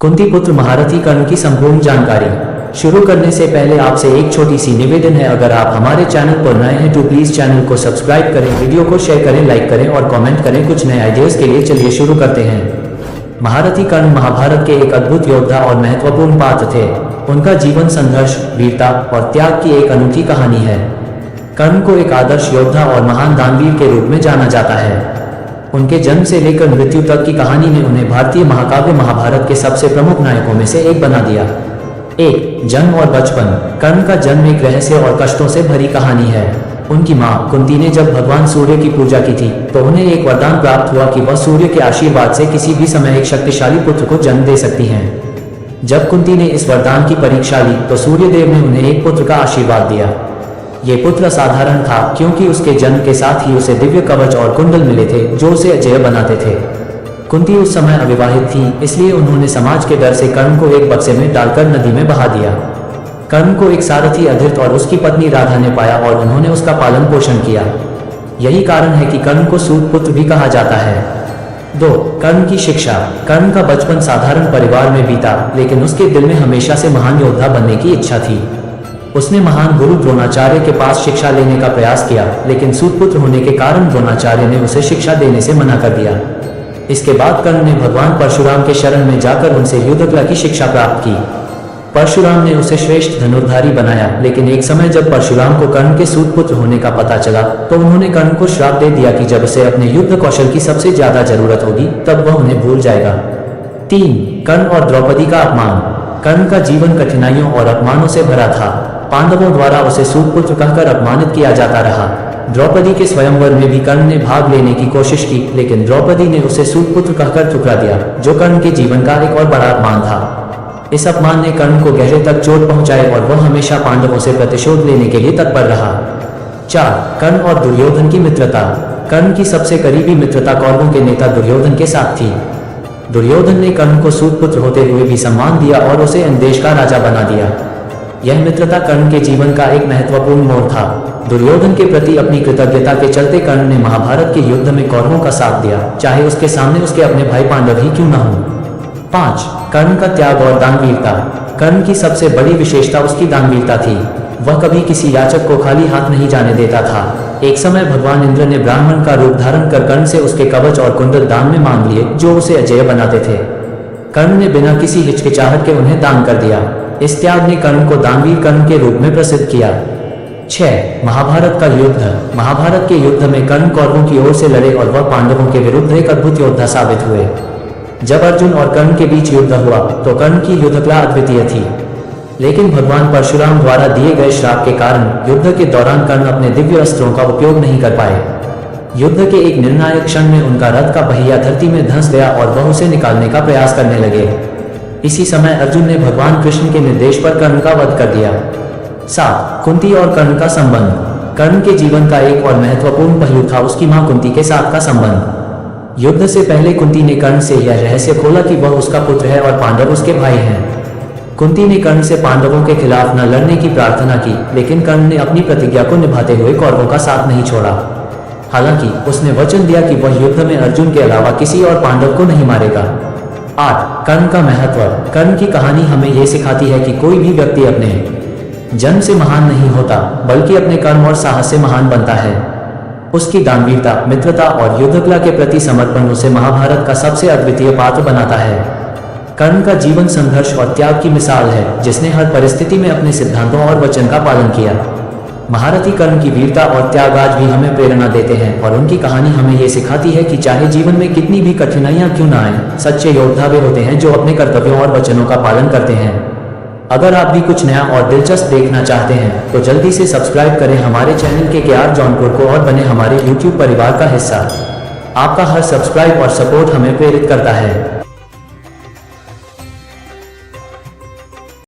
कुंती पुत्र महारथी कर्ण की संपूर्ण जानकारी। शुरू करने से पहले आपसे एक छोटी सी निवेदन है, अगर आप हमारे चैनल पर नए हैं तो प्लीज चैनल को सब्सक्राइब करें, वीडियो को शेयर करें, लाइक करें और कमेंट करें कुछ नए आइडियाज के लिए। चलिए शुरू करते हैं। महारथी कर्ण महाभारत के एक अद्भुत योद्धा और महत्वपूर्ण पात्र थे। उनका जीवन संघर्ष, वीरता और त्याग की एक अनूठी कहानी है। कर्ण को एक आदर्श योद्धा और महान दानवीर के रूप में जाना जाता है। उनके जन्म से लेकर मृत्यु तक की कहानी ने उन्हें भारतीय महाकाव्य महाभारत के सबसे प्रमुख नायकों में से एक बना दिया। एक, जन्म और बचपन। कर्ण का जन्म एक रहस्य और कष्टों से भरी कहानी है। उनकी मां कुंती ने जब भगवान सूर्य की पूजा की थी तो उन्हें एक वरदान प्राप्त हुआ कि वह सूर्य के आशीर्वाद से किसी भी समय एक शक्तिशाली पुत्र को जन्म दे सकती हैं। जब कुंती ने इस वरदान की परीक्षा ली तो सूर्यदेव ने उन्हें एक पुत्र का आशीर्वाद दिया। ये पुत्र असाधारण था क्योंकि उसके जन्म के साथ ही उसे दिव्य कवच और कुंडल मिले थे जो उसे अजेय बनाते थे। कुंती उस समय अविवाहित थी, इसलिए उन्होंने समाज के डर से कर्ण को एक बक्से में डालकर नदी में बहा दिया। कर्ण को एक सारथी अधीरथ और उसकी पत्नी राधा ने पाया और उन्होंने उसका पालन पोषण किया। यही कारण है कि कर्ण को सूत पुत्र भी कहा जाता है। 2, कर्ण की शिक्षा। कर्ण का बचपन साधारण परिवार में बीता, लेकिन उसके दिल में हमेशा से महान योद्धा बनने की इच्छा थी। उसने महान गुरु द्रोणाचार्य के पास शिक्षा लेने का प्रयास किया, लेकिन सूतपुत्र होने के कारण द्रोणाचार्य ने उसे शिक्षा देने से मना कर दिया। इसके बाद कर्ण ने भगवान परशुराम के शरण में जाकर उनसे युद्धकला की शिक्षा प्राप्त की। परशुराम ने उसे श्रेष्ठ धनुर्धारी बनाया, लेकिन एक समय जब परशुराम को कर्ण के सूतपुत्र होने का पता चला तो उन्होंने कर्ण को श्राप दे दिया कि जब उसे अपने युद्ध कौशल की सबसे ज्यादा जरूरत होगी तब वह उन्हें भूल जाएगा। 3, कर्ण और द्रौपदी का अपमान। कर्ण का जीवन कठिनाइयों और अपमानों से भरा था। पांडवों द्वारा उसे सूतपुत्र कहकर अपमानित किया जाता रहा। द्रौपदी के स्वयंवर में भी कर्ण ने भाग लेने की कोशिश की, लेकिन द्रौपदी ने उसे सूतपुत्र कहकर ठुकरा दिया, जो कर्ण के जीवन का एक और बड़ा अपमान था। इस अपमान ने कर्ण को गहरे तक चोट पहुंचाई और वह हमेशा पांडवों से प्रतिशोध लेने के लिए तत्पर रहा। 4, कर्ण और दुर्योधन की मित्रता। कर्ण की सबसे करीबी मित्रता कौरवों के नेता दुर्योधन के साथ थी। दुर्योधन ने कर्ण को सूतपुत्र होते हुए भी सम्मान दिया और उसे इन देश का राजा बना दिया। यह मित्रता कर्ण के जीवन का एक महत्वपूर्ण मोड़ था। दुर्योधन के प्रति अपनी कृतज्ञता के चलते कर्ण ने महाभारत के युद्ध में कौरवों का साथ दिया, चाहे उसके सामने उसके अपने भाई पांडव ही क्यों न हो। 5, कर्ण का त्याग और दानवीरता। कर्ण की सबसे बड़ी विशेषता उसकी दानवीरता थी। वह कभी किसी याचक को खाली हाथ नहीं जाने देता था। एक समय भगवान इंद्र ने ब्राह्मण का रूप धारण कर कर्ण से उसके कवच और कुंडल दान में मांग लिए, जो उसे अजेय बनाते थे। कर्ण ने बिना किसी हिचकिचाहट के उन्हें दान कर दिया। इस त्याग ने कर्ण को दानवीर कर्ण के रूप में प्रसिद्ध किया। 6, महाभारत का युद्ध। महाभारत के युद्ध में कर्ण कौरवों की ओर से लड़े और वह पांडवों के विरुद्ध एक अद्भुत योद्धा साबित हुए। जब अर्जुन और कर्ण के बीच युद्ध हुआ तो कर्ण की युद्धकला अद्वितीय थी, लेकिन भगवान परशुराम द्वारा दिए गए श्राप के कारण युद्ध के दौरान कर्ण अपने दिव्य अस्त्रों का उपयोग नहीं कर पाए। युद्ध के एक निर्णायक क्षण में उनका रथ का पहिया धरती में धंस गया और वह उसे निकालने का प्रयास करने लगे। इसी समय अर्जुन ने भगवान कृष्ण के निर्देश पर कर्ण का वध कर दिया। 7, कुंती और कर्ण का संबंध। कर्ण के जीवन का एक और महत्वपूर्ण पहलू था उसकी मां कुंती के साथ का संबंध। युद्ध से पहले कुंती ने कर्ण से यह रहस्य खोला कि वह उसका पुत्र है और पांडव उसके भाई हैं। कुंती ने कर्ण से पांडवों के खिलाफ न लड़ने की प्रार्थना की, लेकिन कर्ण ने अपनी प्रतिज्ञा को निभाते हुए कौरवों का साथ नहीं छोड़ा। हालांकि उसने वचन दिया कि वह युद्ध में अर्जुन के अलावा किसी और पांडव को नहीं मारेगा। 8, कर्ण का महत्व। कर्ण की कहानी हमें यह सिखाती है कि कोई भी व्यक्ति अपने जन्म से महान नहीं होता, बल्कि अपने कर्म और साहस से महान बनता है। उसकी दानवीरता, मित्रता और युद्धकला के प्रति समर्पण उसे महाभारत का सबसे अद्वितीय पात्र बनाता है। कर्ण का जीवन संघर्ष और त्याग की मिसाल है, जिसने हर परिस्थिति में अपने सिद्धांतों और वचन का पालन किया। महारथी कर्ण की वीरता और त्याग आज भी हमें प्रेरणा देते हैं और उनकी कहानी हमें ये सिखाती है कि चाहे जीवन में कितनी भी कठिनाइयां क्यों न आए, सच्चे योद्धा वे होते हैं जो अपने कर्तव्यों और वचनों का पालन करते हैं। अगर आप भी कुछ नया और दिलचस्प देखना चाहते हैं तो जल्दी से सब्सक्राइब करें हमारे चैनल KKR जौनपुर को और बने हमारे YouTube परिवार का हिस्सा। आपका हर सब्सक्राइब और सपोर्ट हमें प्रेरित करता है।